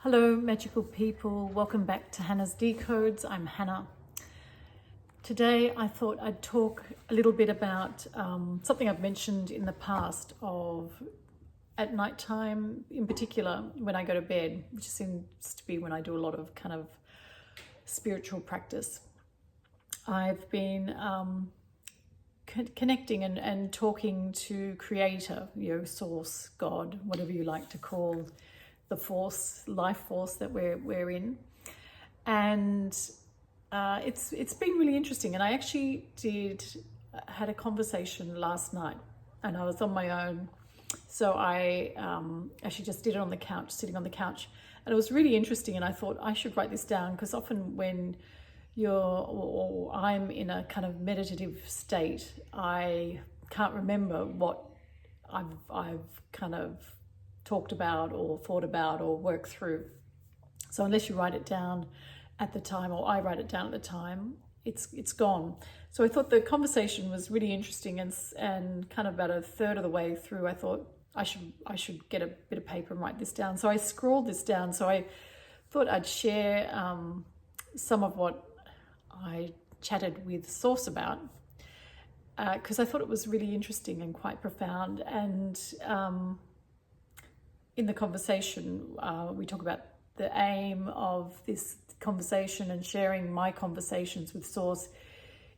Hello, magical people. Welcome back to Hannah's Decodes. I'm Hannah. Today, I thought I'd talk a little bit about something I've mentioned in the past of at night time, in particular, when I go to bed, which seems to be when I do a lot of kind of spiritual practice. I've been connecting and talking to Creator, Source, God, whatever you like to call the force, life force that we're in, and it's been really interesting. And I actually had a conversation last night, and I was on my own, so I actually just did it on the couch, sitting on the couch, and it was really interesting. And I thought I should write this down, because often when I'm in a kind of meditative state, I can't remember what I've kind of talked about or thought about or worked through. So unless you write it down at the time, or I write it down at the time, it's gone. So I thought the conversation was really interesting, and kind of about a third of the way through, I thought I should get a bit of paper and write this down. So I scrawled this down. So I thought I'd share some of what I chatted with Source about, because I thought it was really interesting and quite profound. And in the conversation, we talk about the aim of this conversation and sharing my conversations with Source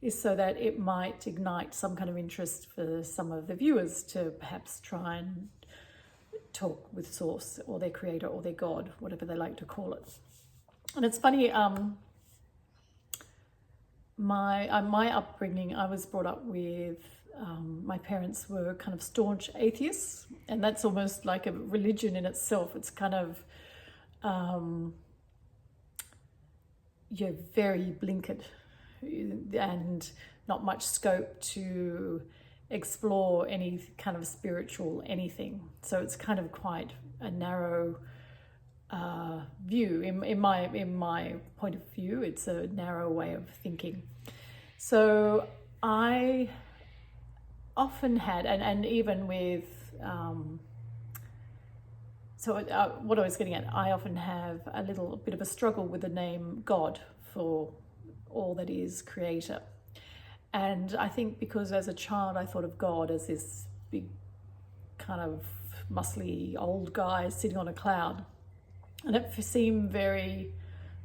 is so that it might ignite some kind of interest for some of the viewers to perhaps try and talk with Source or their Creator or their God, whatever they like to call it. And it's funny, my upbringing, I was brought up with my parents were kind of staunch atheists, and that's almost like a religion in itself. It's kind of you're very blinkered and not much scope to explore any kind of spiritual anything. So it's kind of quite a narrow view. In my point of view, it's a narrow way of thinking. So I often had, and even with, what I was getting at, I often have a little bit of a struggle with the name God for all that is Creator. And I think because as a child I thought of God as this big kind of muscly old guy sitting on a cloud, and it seemed very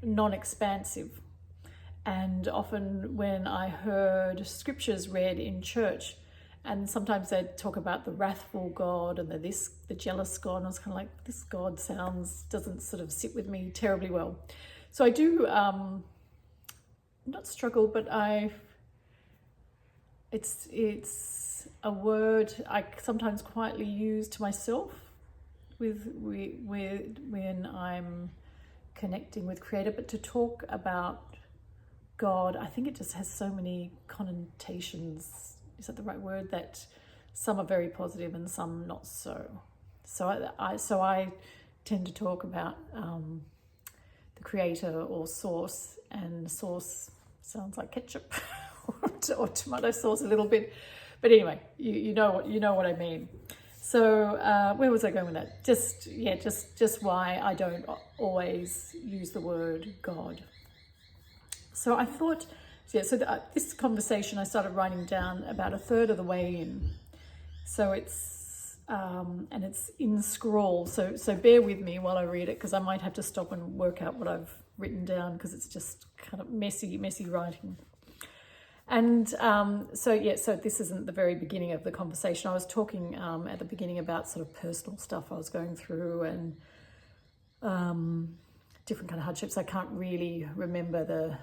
non-expansive. And often when I heard scriptures read in church, and sometimes they'd talk about the wrathful God and the jealous God, and I was kind of like, this God doesn't sort of sit with me terribly well. So I do not struggle, but it's a word I sometimes quietly use to myself with when I'm connecting with Creator. But to talk about God, I think it just has so many connotations. Is that the right word? That some are very positive and some not so. So I tend to talk about the Creator or Source, and Source sounds like ketchup or tomato sauce a little bit. But anyway, you know what I mean. So where was I going with that? Just why I don't always use the word God. So I thought, this conversation I started writing down about a third of the way in. So it's and it's in scroll. So bear with me while I read it, because I might have to stop and work out what I've written down, because it's just kind of messy writing. And so this isn't the very beginning of the conversation. I was talking at the beginning about sort of personal stuff I was going through, and different kind of hardships. I can't really remember the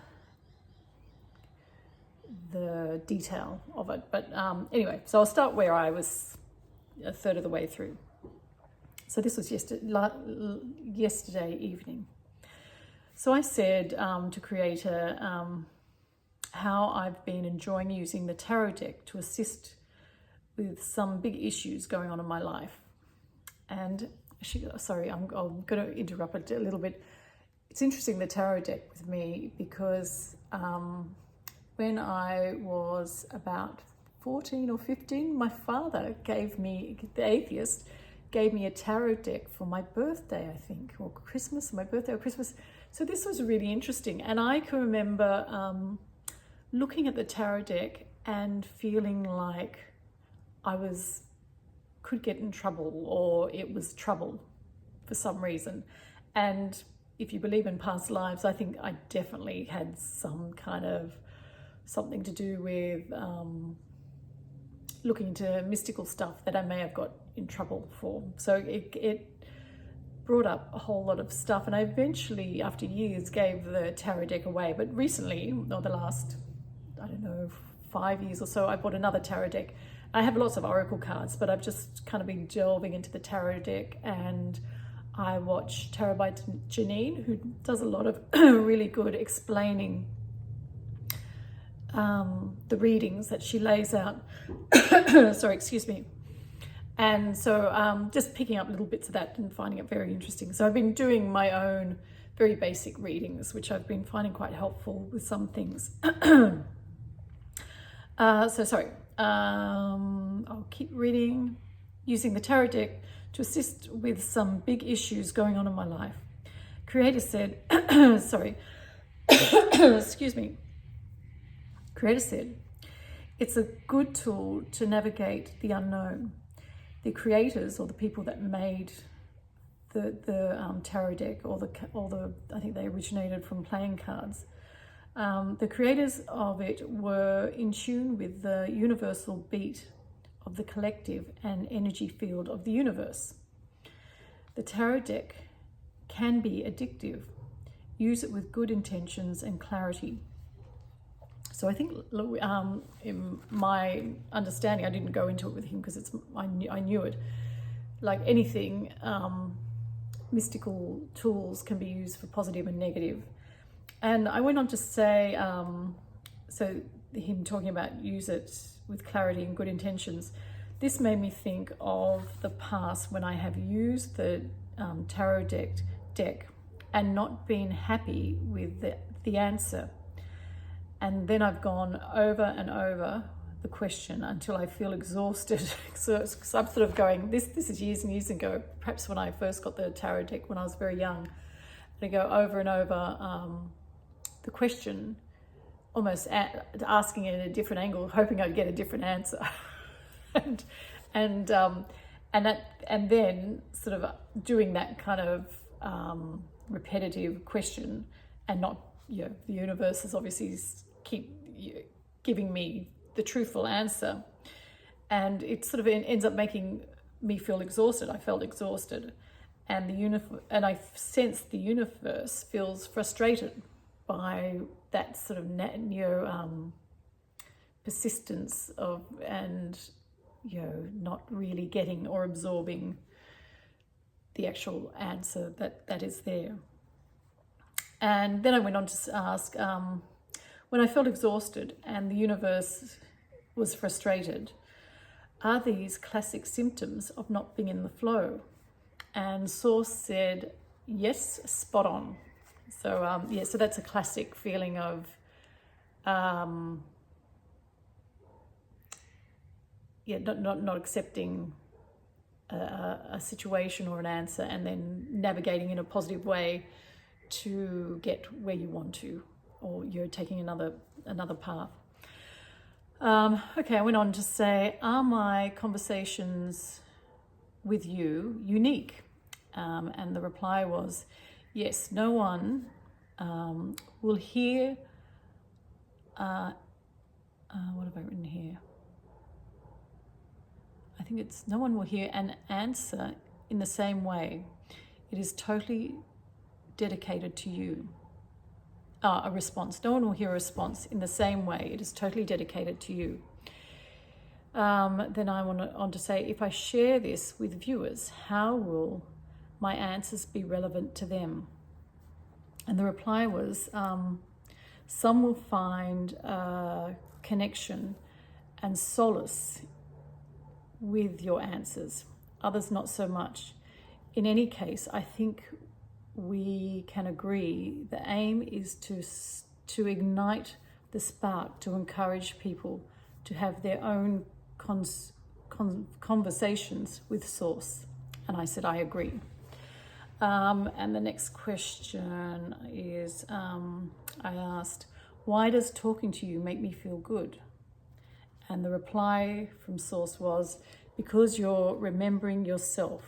detail of it, but anyway, so I'll start where I was a third of the way through. So this was yesterday evening. So I said to Creator how I've been enjoying using the tarot deck to assist with some big issues going on in my life. And I'm going to interrupt it a little bit. It's interesting, the tarot deck with me, because when I was about 14 or 15, my father gave me, the atheist, gave me a tarot deck for my birthday, I think, or Christmas, my birthday or Christmas. So this was really interesting. And I can remember looking at the tarot deck and feeling like I could get in trouble, or it was trouble for some reason. And if you believe in past lives, I think I definitely had some kind of something to do with looking into mystical stuff that I may have got in trouble for. So it brought up a whole lot of stuff, and I eventually, after years, gave the tarot deck away. But recently, or the last, I don't know, 5 years or so, I bought another tarot deck. I have lots of oracle cards, but I've just kind of been delving into the tarot deck, and I watch Tarot by Janine, who does a lot of really good explaining the readings that she lays out. Sorry, excuse me. And so just picking up little bits of that and finding it very interesting. So I've been doing my own very basic readings, which I've been finding quite helpful with some things. I'll keep reading. Using the tarot deck to assist with some big issues going on in my life. Creator said, excuse me. Creator said, it's a good tool to navigate the unknown. The creators, or the people that made the tarot deck, or the I think they originated from playing cards. The creators of it were in tune with the universal beat of the collective and energy field of the universe. The tarot deck can be addictive. Use it with good intentions and clarity. So I think, in my understanding, I didn't go into it with him because I knew it. Like anything, mystical tools can be used for positive and negative. And I went on to say, so him talking about use it with clarity and good intentions, this made me think of the past when I have used the tarot deck and not been happy with the answer. And then I've gone over and over the question until I feel exhausted. So I'm sort of going, this is years and years ago, perhaps when I first got the tarot deck when I was very young. And I go over and over the question, almost asking it in a different angle, hoping I'd get a different answer. and then sort of doing that kind of repetitive question, and not, the universe is obviously keep giving me the truthful answer, and it sort of ends up making me feel exhausted. I felt exhausted, and I sensed the universe feels frustrated by that sort of persistence of, and not really getting or absorbing the actual answer that is there. And then I went on to ask, when I felt exhausted and the universe was frustrated, are these classic symptoms of not being in the flow? And Source said, yes, spot on. So so that's a classic feeling of not accepting a situation or an answer, and then navigating in a positive way to get where you want to, or you're taking another path. Okay, I went on to say, are my conversations with you unique? And the reply was, yes, no one will hear, what have I written here? I think it's, no one will hear an answer in the same way. It is totally dedicated to you. A response. No one will hear a response in the same way. It is totally dedicated to you. Then I went on to say, if I share this with viewers, how will my answers be relevant to them? And the reply was, some will find connection and solace with your answers, others not so much. In any case, I think we can agree the aim is to ignite the spark, to encourage people to have their own conversations with Source. And I said, I agree. And the next question is, I asked, why does talking to you make me feel good? And the reply from Source was, because you're remembering yourself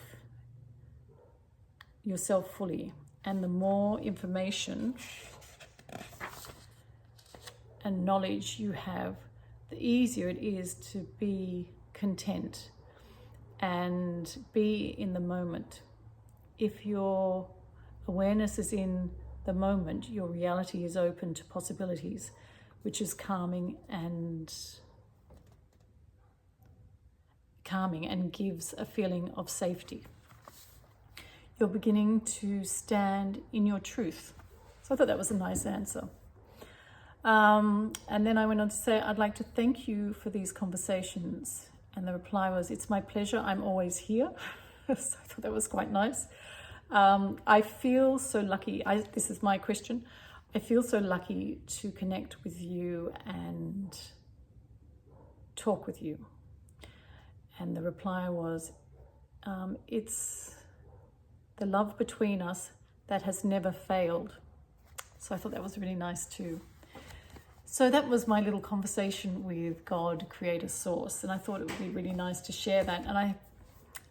fully. And the more information and knowledge you have, the easier it is to be content and be in the moment. If your awareness is in the moment, your reality is open to possibilities, which is calming and gives a feeling of safety. You're beginning to stand in your truth. So I thought that was a nice answer. And then I went on to say, I'd like to thank you for these conversations. And the reply was, it's my pleasure. I'm always here. So I thought that was quite nice. I feel so lucky. This is my question. I feel so lucky to connect with you and talk with you. And the reply was, it's the love between us that has never failed. So I thought that was really nice too. So that was my little conversation with God, Creator, Source, and I thought it would be really nice to share that.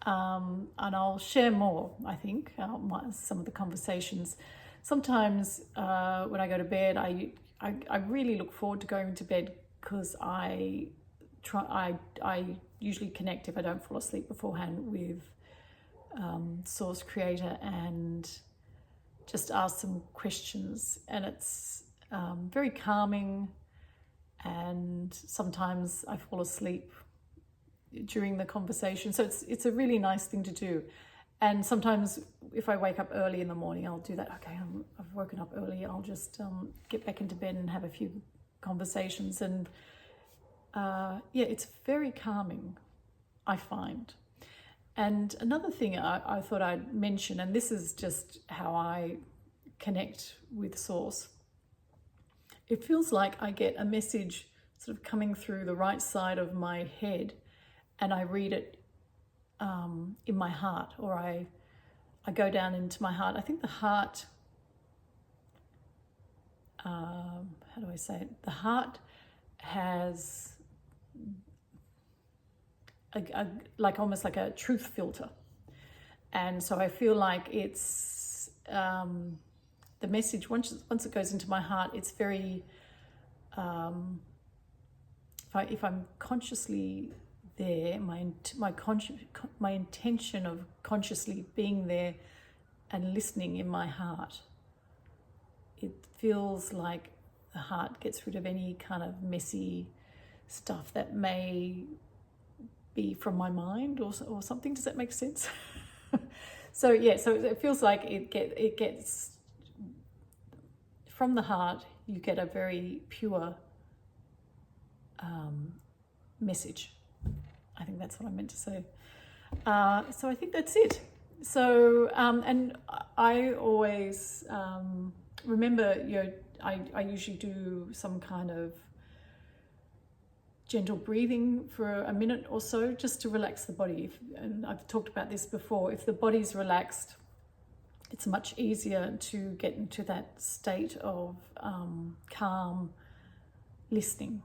And I'll share more, I think, some of the conversations. Sometimes when I go to bed, I really look forward to going to bed because I usually connect, if I don't fall asleep beforehand, with Source, Creator, and just ask some questions. And it's very calming, and sometimes I fall asleep during the conversation. So it's a really nice thing to do. And sometimes if I wake up early in the morning, I'll do that. Okay, I've woken up early. I'll just get back into bed and have a few conversations. And it's very calming, I find. And another thing I thought I'd mention, and this is just how I connect with Source. It feels like I get a message sort of coming through the right side of my head, and I read it in my heart, or I go down into my heart. I think the heart, how do I say it? The heart has like almost like a truth filter. And so I feel like it's the message, once it goes into my heart, it's very, if I'm consciously there, my intention of consciously being there and listening in my heart, it feels like the heart gets rid of any kind of messy stuff that may be from my mind or something. Does that make sense? So it feels like it gets from the heart. You get a very pure message. I think that's what I meant to say. So I think that's it. So and I always remember, I usually do some kind of gentle breathing for a minute or so, just to relax the body. And I've talked about this before. If the body's relaxed, it's much easier to get into that state of calm listening.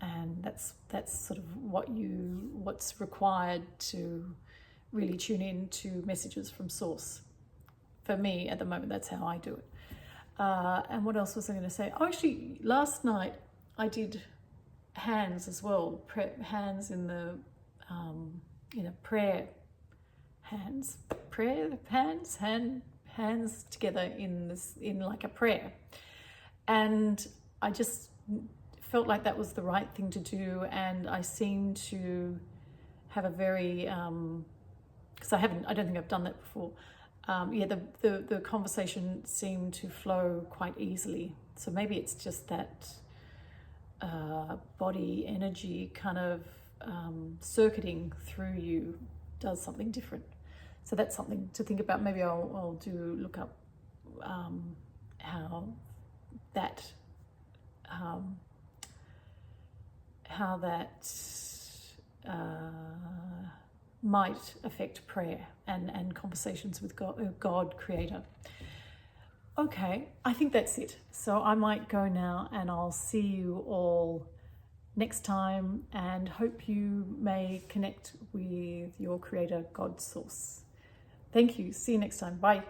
And that's sort of what's required to really tune in to messages from Source. For me, at the moment, that's how I do it. And what else was I going to say? Oh, actually, last night I did hands as well. Hands in the prayer hands. Hands together in like a prayer. And I just felt like that was the right thing to do, and I seem to have a very because I don't think I've done that before. The conversation seemed to flow quite easily. So maybe it's just that body energy kind of circuiting through you does something different. So that's something to think about. Maybe I'll look up how that might affect prayer and conversations with God Creator. Okay, I think that's it. So I might go now, and I'll see you all next time, and hope you may connect with your Creator, God Source. Thank you. See you next time. Bye.